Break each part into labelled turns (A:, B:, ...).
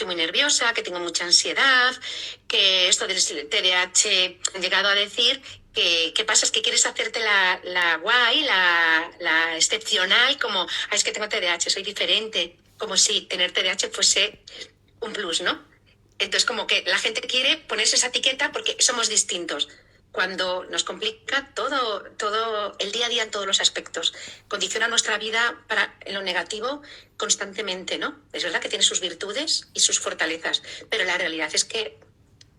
A: estoy muy nerviosa, que tengo mucha ansiedad, que esto del TDAH han llegado a decir que qué pasa es que quieres hacerte la guay, la excepcional, como, "Ay, es que tengo TDAH, soy diferente", como si tener TDAH fuese un plus, ¿no? Entonces, como que la gente quiere ponerse esa etiqueta porque somos distintos, cuando nos complica todo el día a día en todos los aspectos. Condiciona nuestra vida en lo negativo constantemente, ¿no? Es verdad que tiene sus virtudes y sus fortalezas, pero la realidad es que,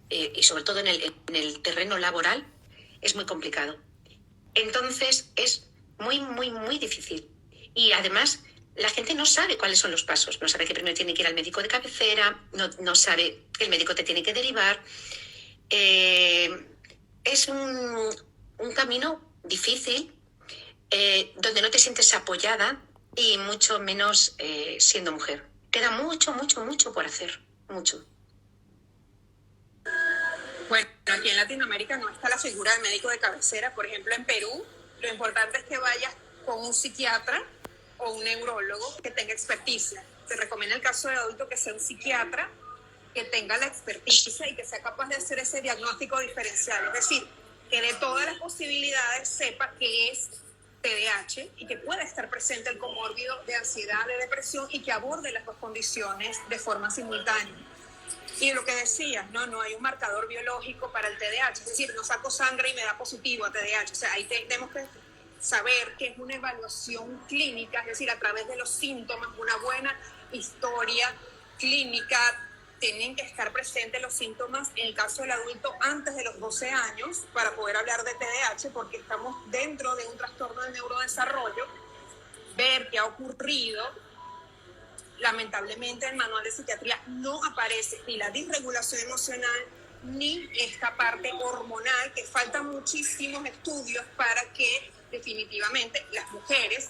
A: y sobre todo en el terreno laboral, es muy complicado. Entonces, es muy, muy, muy difícil. Y además, la gente no sabe cuáles son los pasos. No sabe que primero tiene que ir al médico de cabecera, no sabe que el médico te tiene que derivar. Es un camino difícil, donde no te sientes apoyada y mucho menos siendo mujer. Queda mucho, mucho, mucho por hacer. Mucho.
B: Bueno, aquí en Latinoamérica no está la figura del médico de cabecera. Por ejemplo, en Perú, lo importante es que vayas con un psiquiatra o un neurólogo que tenga experticia. Se recomienda el caso de adulto que sea un psiquiatra que tenga la experticia y que sea capaz de hacer ese diagnóstico diferencial. Es decir, que de todas las posibilidades sepa qué es TDAH y que pueda estar presente el comórbido de ansiedad, de depresión y que aborde las dos condiciones de forma simultánea. Y lo que decías, no hay un marcador biológico para el TDAH, es decir, no saco sangre y me da positivo a TDAH. O sea, ahí tenemos que saber que es una evaluación clínica, es decir, a través de los síntomas, una buena historia clínica. Tienen que estar presentes los síntomas en el caso del adulto antes de los 12 años para poder hablar de TDAH, porque estamos dentro de un trastorno del neurodesarrollo. Ver qué ha ocurrido. Lamentablemente, en el manual de psiquiatría no aparece ni la disregulación emocional ni esta parte hormonal, que faltan muchísimos estudios para que definitivamente las mujeres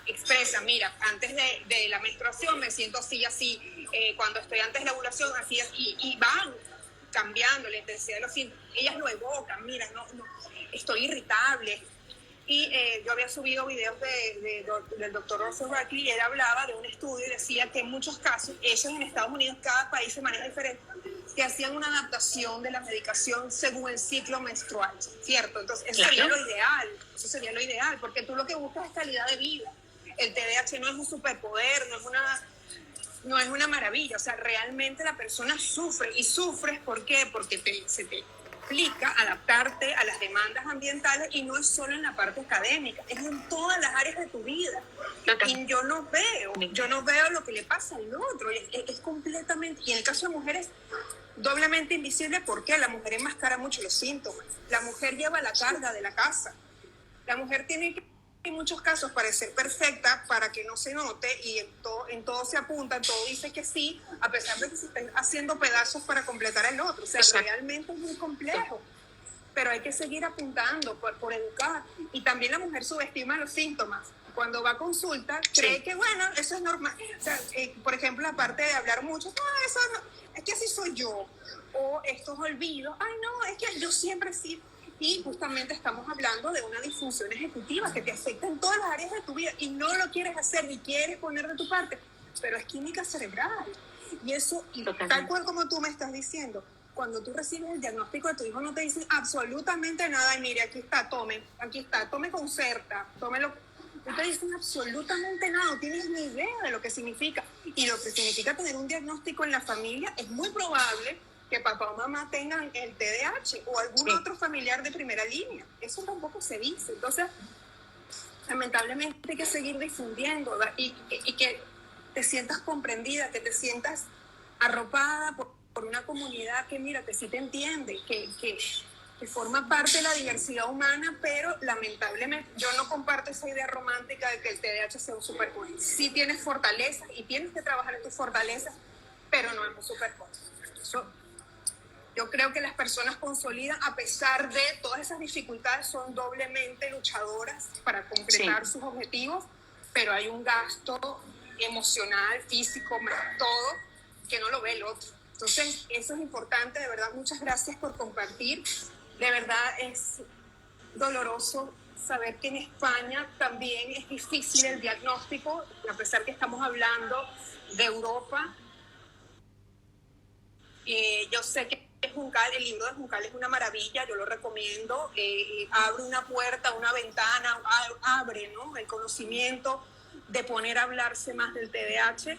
B: expresan, mira, antes de la menstruación me siento así, cuando estoy antes de la ovulación, así, y van cambiando la intensidad de los síntomas. Ellas lo evocan, mira, no, estoy irritable. Y yo había subido videos del doctor Russell Buckley y él hablaba de un estudio y decía que en muchos casos, hechos en Estados Unidos, cada país se maneja diferente, que hacían una adaptación de la medicación según el ciclo menstrual, ¿cierto? Entonces, eso sería lo ideal, porque tú lo que buscas es calidad de vida. El TDAH no es un superpoder, no es una maravilla, o sea, realmente la persona sufre, y sufres, ¿por qué? Porque se te implica adaptarte a las demandas ambientales, y no es solo en la parte académica, es en todas las áreas de tu vida. Y yo no veo lo que le pasa al otro, es completamente, y en el caso de mujeres, doblemente invisible, porque la mujer enmascara mucho los síntomas, la mujer lleva la carga de la casa, la mujer tiene que, en muchos casos, parecer perfecta para que no se note, y en todo se apunta, en todo dice que sí, a pesar de que se estén haciendo pedazos para completar el otro. O sea, realmente es muy complejo, pero hay que seguir apuntando por educar. Y también la mujer subestima los síntomas. Cuando va a consulta, cree que, bueno, eso es normal. O sea, por ejemplo, aparte de hablar mucho, eso no, es que así soy yo. O estos olvidos, ay, no, es que yo siempre sí. Y justamente estamos hablando de una disfunción ejecutiva que te afecta en todas las áreas de tu vida y no lo quieres hacer ni quieres poner de tu parte, pero es química cerebral. Y eso, tal cual como tú me estás diciendo, cuando tú recibes el diagnóstico de tu hijo no te dicen absolutamente nada, y mire, aquí está, tome Concerta, tómelo. No te dicen absolutamente nada, no tienes ni idea de lo que significa. Y lo que significa tener un diagnóstico en la familia, es muy probable que papá o mamá tengan el TDAH o algún otro familiar de primera línea. Eso tampoco se dice. Entonces, lamentablemente hay que seguir difundiendo, y que te sientas comprendida, que te sientas arropada por una comunidad que, mira, que sí te entiende, que forma parte de la diversidad humana, pero lamentablemente yo no comparto esa idea romántica de que el TDAH sea un superpoder. Sí tienes fortalezas y tienes que trabajar en tus fortalezas, pero no es un superpoder. Yo creo que las personas consolidan, a pesar de todas esas dificultades, son doblemente luchadoras para concretar sus objetivos, pero hay un gasto emocional, físico, todo, que no lo ve el otro. Entonces, eso es importante, de verdad, muchas gracias por compartir. De verdad es doloroso saber que en España también es difícil el diagnóstico, a pesar que estamos hablando de Europa. Yo sé que Juncal, el libro de Juncal es una maravilla, yo lo recomiendo, abre una puerta, una ventana, abre, ¿no?, el conocimiento de poner a hablarse más del TDAH,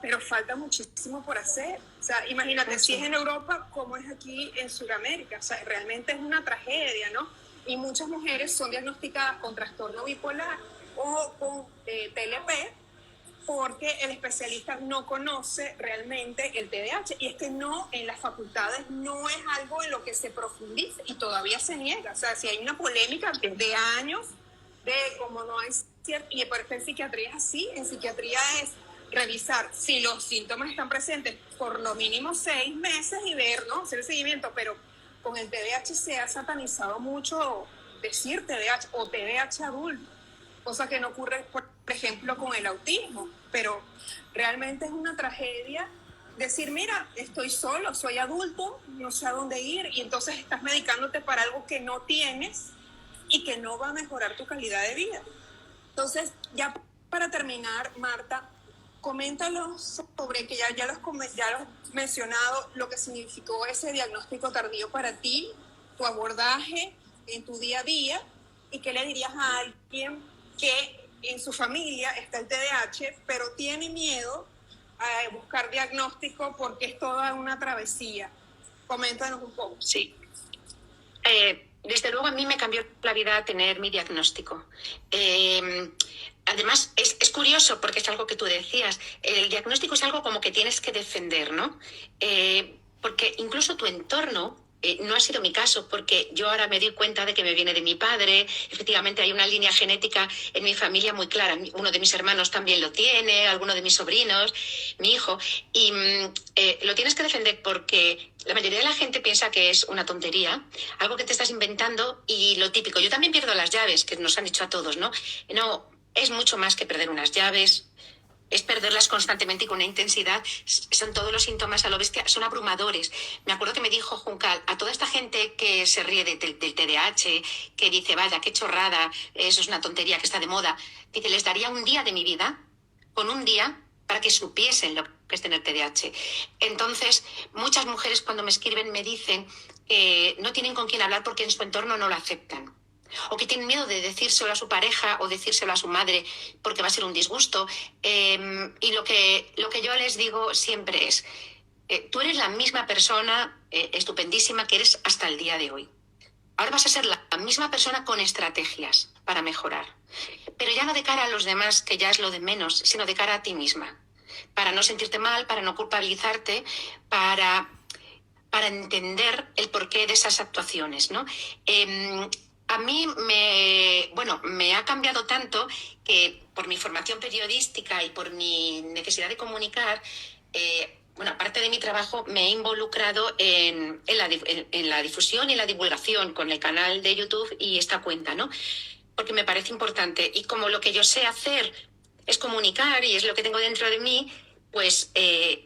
B: pero falta muchísimo por hacer. O sea, imagínate, si es en Europa, ¿cómo es aquí en Sudamérica? O sea, realmente es una tragedia, ¿no? Y muchas mujeres son diagnosticadas con trastorno bipolar o con TLP, porque el especialista no conoce realmente el TDAH, y es que no, en las facultades no es algo en lo que se profundice y todavía se niega. O sea, si hay una polémica de años de cómo no hay cierto, y por ejemplo en psiquiatría es así, en psiquiatría es revisar si los síntomas están presentes por lo mínimo 6 meses y ver, ¿no?, hacer el seguimiento, pero con el TDAH se ha satanizado mucho decir TDAH o TDAH adulto, cosa que no ocurre, por ejemplo, con el autismo. Pero realmente es una tragedia decir, mira, estoy solo, soy adulto, no sé a dónde ir, y entonces estás medicándote para algo que no tienes y que no va a mejorar tu calidad de vida. Entonces, ya para terminar, Marta, coméntanos sobre, que ya lo has mencionado, lo que significó ese diagnóstico tardío para ti, tu abordaje en tu día a día, y qué le dirías a alguien que en su familia está el TDAH, pero tiene miedo a buscar diagnóstico porque es toda una travesía. Coméntanos un poco.
A: Sí. Desde luego a mí me cambió la vida tener mi diagnóstico. Además, es curioso porque es algo que tú decías. El diagnóstico es algo como que tienes que defender, ¿no? Porque incluso tu entorno, no ha sido mi caso, porque yo ahora me doy cuenta de que me viene de mi padre. Efectivamente, hay una línea genética en mi familia muy clara. Uno de mis hermanos también lo tiene, alguno de mis sobrinos, mi hijo. Y lo tienes que defender porque la mayoría de la gente piensa que es una tontería, algo que te estás inventando, y lo típico. Yo también pierdo las llaves, que nos han dicho a todos, ¿no? No, es mucho más que perder unas llaves. Es perderlas constantemente y con una intensidad. Son todos los síntomas a lo bestia, son abrumadores. Me acuerdo que me dijo Juncal, a toda esta gente que se ríe del TDAH, que dice, vaya, qué chorrada, eso es una tontería que está de moda, dice, les daría un día de mi vida, con un día, para que supiesen lo que es tener TDAH. Entonces, muchas mujeres cuando me escriben me dicen que no tienen con quién hablar porque en su entorno no lo aceptan, o que tienen miedo de decírselo a su pareja o decírselo a su madre porque va a ser un disgusto. Y lo que yo les digo siempre es, tú eres la misma persona estupendísima que eres hasta el día de hoy. Ahora vas a ser la misma persona con estrategias para mejorar. Pero ya no de cara a los demás, que ya es lo de menos, sino de cara a ti misma. Para no sentirte mal, para no culpabilizarte, para entender el porqué de esas actuaciones, ¿no? A mí me ha cambiado tanto que por mi formación periodística y por mi necesidad de comunicar, aparte de mi trabajo, me he involucrado en la difusión y la divulgación con el canal de YouTube y esta cuenta, ¿no? Porque me parece importante. Y como lo que yo sé hacer es comunicar y es lo que tengo dentro de mí, pues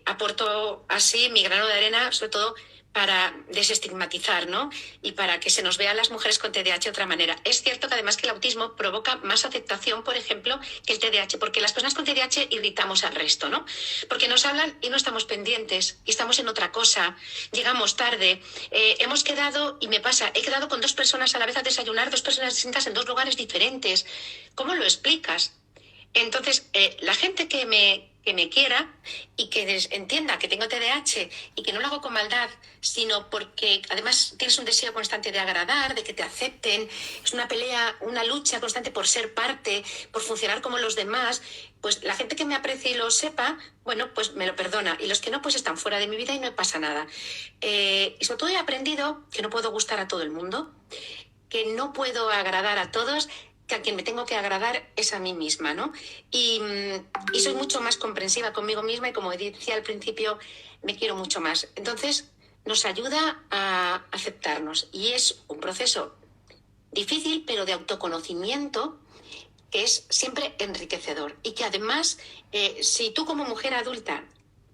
A: aporto así mi grano de arena, sobre todo para desestigmatizar, ¿no? Y para que se nos vea a las mujeres con TDAH de otra manera. Es cierto que además que el autismo provoca más aceptación, por ejemplo, que el TDAH, porque las personas con TDAH irritamos al resto, ¿no? Porque nos hablan y no estamos pendientes, y estamos en otra cosa, llegamos tarde, hemos quedado, y me pasa, he quedado con 2 personas a la vez a desayunar, 2 personas distintas en 2 lugares diferentes. ¿Cómo lo explicas? Entonces, la gente que me quiera y que entienda que tengo TDAH y que no lo hago con maldad, sino porque además tienes un deseo constante de agradar, de que te acepten, es una pelea, una lucha constante por ser parte, por funcionar como los demás, pues la gente que me aprecie y lo sepa, bueno, pues me lo perdona, y los que no, pues están fuera de mi vida y no pasa nada. Y sobre todo he aprendido que no puedo gustar a todo el mundo, que no puedo agradar a todos, que a quien me tengo que agradar es a mí misma, ¿no? Y soy mucho más comprensiva conmigo misma, y como decía al principio, me quiero mucho más. Entonces, nos ayuda a aceptarnos, y es un proceso difícil, pero de autoconocimiento, que es siempre enriquecedor, y que además, si tú como mujer adulta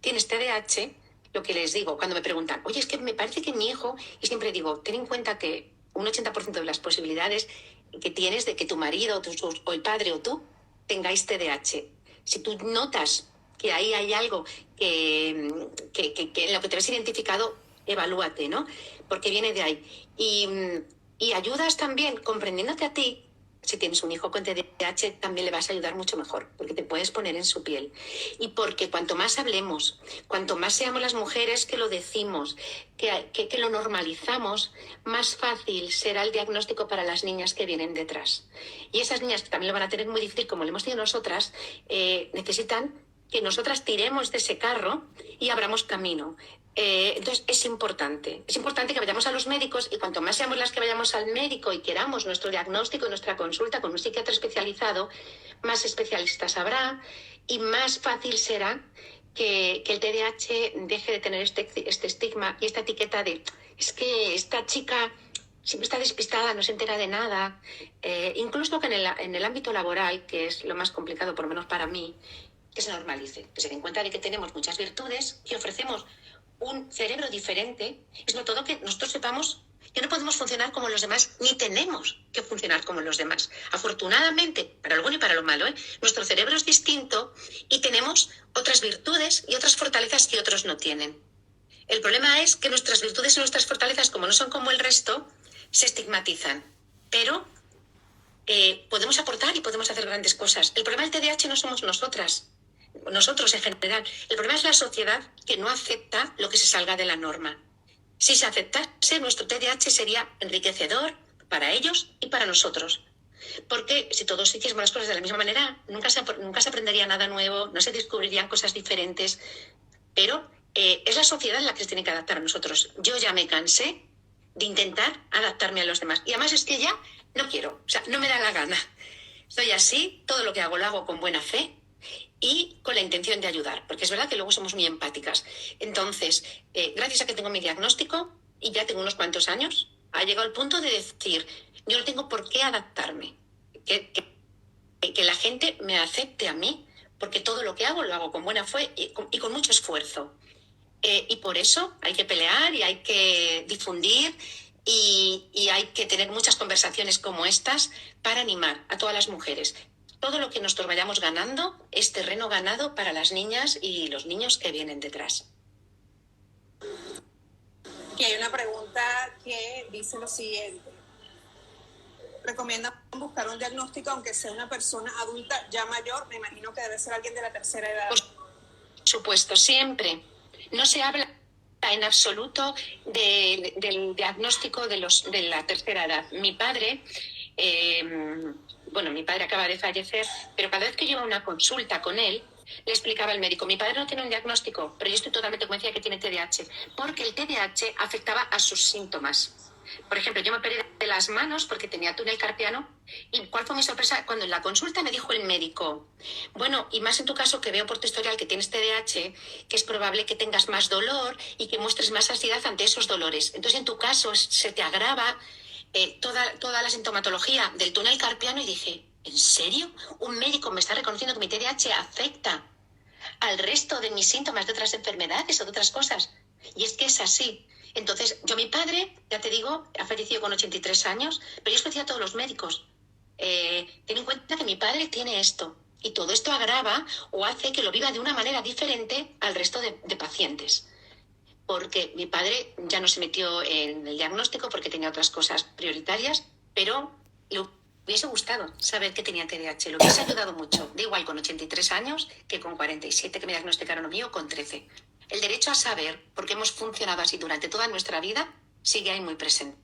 A: tienes TDAH, lo que les digo cuando me preguntan, oye, es que me parece que mi hijo, y siempre digo, ten en cuenta que un 80% de las posibilidades que tienes de que tu marido o el padre o tú tengáis TDAH. Si tú notas que ahí hay algo que en lo que te ves identificado, evalúate, ¿no? Porque viene de ahí. Y ayudas también comprendiéndote a ti. Si tienes un hijo con TDAH, también le vas a ayudar mucho mejor, porque te puedes poner en su piel. Y porque cuanto más hablemos, cuanto más seamos las mujeres que lo decimos, que lo normalizamos, más fácil será el diagnóstico para las niñas que vienen detrás. Y esas niñas que también lo van a tener muy difícil, como lo hemos tenido nosotras, necesitan que nosotras tiremos de ese carro y abramos camino. Entonces es importante que vayamos a los médicos, y cuanto más seamos las que vayamos al médico y queramos nuestro diagnóstico y nuestra consulta con un psiquiatra especializado, más especialistas habrá y más fácil será que el TDAH deje de tener este estigma y esta etiqueta de es que esta chica siempre está despistada, no se entera de nada. Incluso que en el ámbito laboral, que es lo más complicado, por lo menos para mí, que se normalice, que se den cuenta de que tenemos muchas virtudes, que ofrecemos un cerebro diferente, es no todo que nosotros sepamos que no podemos funcionar como los demás, ni tenemos que funcionar como los demás. Afortunadamente, para lo bueno y para lo malo, nuestro cerebro es distinto y tenemos otras virtudes y otras fortalezas que otros no tienen. El problema es que nuestras virtudes y nuestras fortalezas, como no son como el resto, se estigmatizan. Pero podemos aportar y podemos hacer grandes cosas. El problema del TDAH no somos nosotros en general. El problema es la sociedad, que no acepta lo que se salga de la norma. Si se aceptase, nuestro TDAH sería enriquecedor para ellos y para nosotros. Porque si todos hiciésemos las cosas de la misma manera, nunca se aprendería nada nuevo, no se descubrirían cosas diferentes. Pero es la sociedad la que se tiene que adaptar a nosotros. Yo ya me cansé de intentar adaptarme a los demás. Y además es que ya no quiero, o sea, no me da la gana. Soy así, todo lo que hago lo hago con buena fe y con la intención de ayudar, porque es verdad que luego somos muy empáticas. Entonces, gracias a que tengo mi diagnóstico y ya tengo unos cuantos años, ha llegado el punto de decir, yo no tengo por qué adaptarme, que la gente me acepte a mí, porque todo lo que hago lo hago con buena fe y con mucho esfuerzo. Y por eso hay que pelear y hay que difundir y hay que tener muchas conversaciones como estas para animar a todas las mujeres. Todo lo que nosotros vayamos ganando es terreno ganado para las niñas y los niños que vienen detrás.
B: Aquí hay una pregunta que dice lo siguiente. ¿Recomiendan buscar un diagnóstico aunque sea una persona adulta ya mayor? Me imagino que debe ser alguien de la tercera edad.
A: Por supuesto, siempre. No se habla en absoluto del diagnóstico de la tercera edad. Mi padre acaba de fallecer, pero cada vez que yo iba a una consulta con él, le explicaba al médico, mi padre no tiene un diagnóstico, pero yo estoy totalmente convencida que tiene TDAH, porque el TDAH afectaba a sus síntomas. Por ejemplo, yo me operé de las manos porque tenía túnel carpiano, y ¿cuál fue mi sorpresa? Cuando en la consulta me dijo el médico, bueno, y más en tu caso que veo por tu historial que tienes TDAH, que es probable que tengas más dolor y que muestres más ansiedad ante esos dolores. Entonces, en tu caso se te agrava toda la sintomatología del túnel carpiano, y dije, ¿en serio? ¿Un médico me está reconociendo que mi TDAH afecta al resto de mis síntomas de otras enfermedades o de otras cosas? Y es que es así. Entonces, mi padre, ya te digo, ha fallecido con 83 años, pero yo os decía a todos los médicos, ten en cuenta que mi padre tiene esto, y todo esto agrava o hace que lo viva de una manera diferente al resto de pacientes. Porque mi padre ya no se metió en el diagnóstico porque tenía otras cosas prioritarias, pero le hubiese gustado saber que tenía TDAH, le hubiese ayudado mucho. Da igual con 83 años que con 47 que me diagnosticaron a mí, o con 13. El derecho a saber, porque hemos funcionado así durante toda nuestra vida, sigue ahí muy presente.